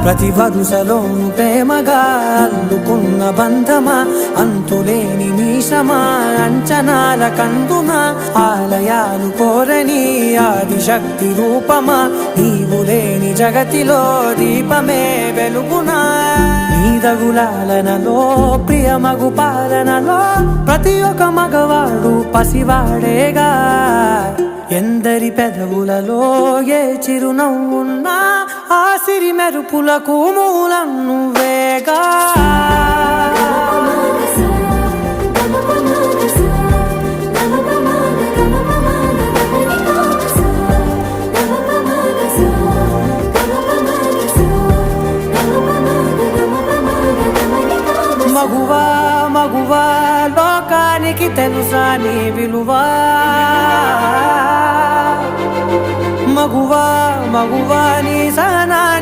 ప్రతి వరుసలోను ప్రేమగా అల్లుకున్న బంధమా, అంతులేని మీషమా, అంచనాల కందున ఆలయాలు కోరని ఆదిశక్తి రూపమా, నీవు లేని జగతిలో దీపమే వెలుగునా. నీదగులాలనలో ప్రియమగు పాలనలో ప్రతి ఒక్క మగవాడు పసివాడేగా. ఎందరి పెదవులలో ఏ చిరునవ్వున్నా ఆ సిరి మెరుపులకు మూలం నువ్వేగా. మగువా మగువా లోకానికి తెలుసా నీ విలువా. మగువా మగువా నీ సహనానికి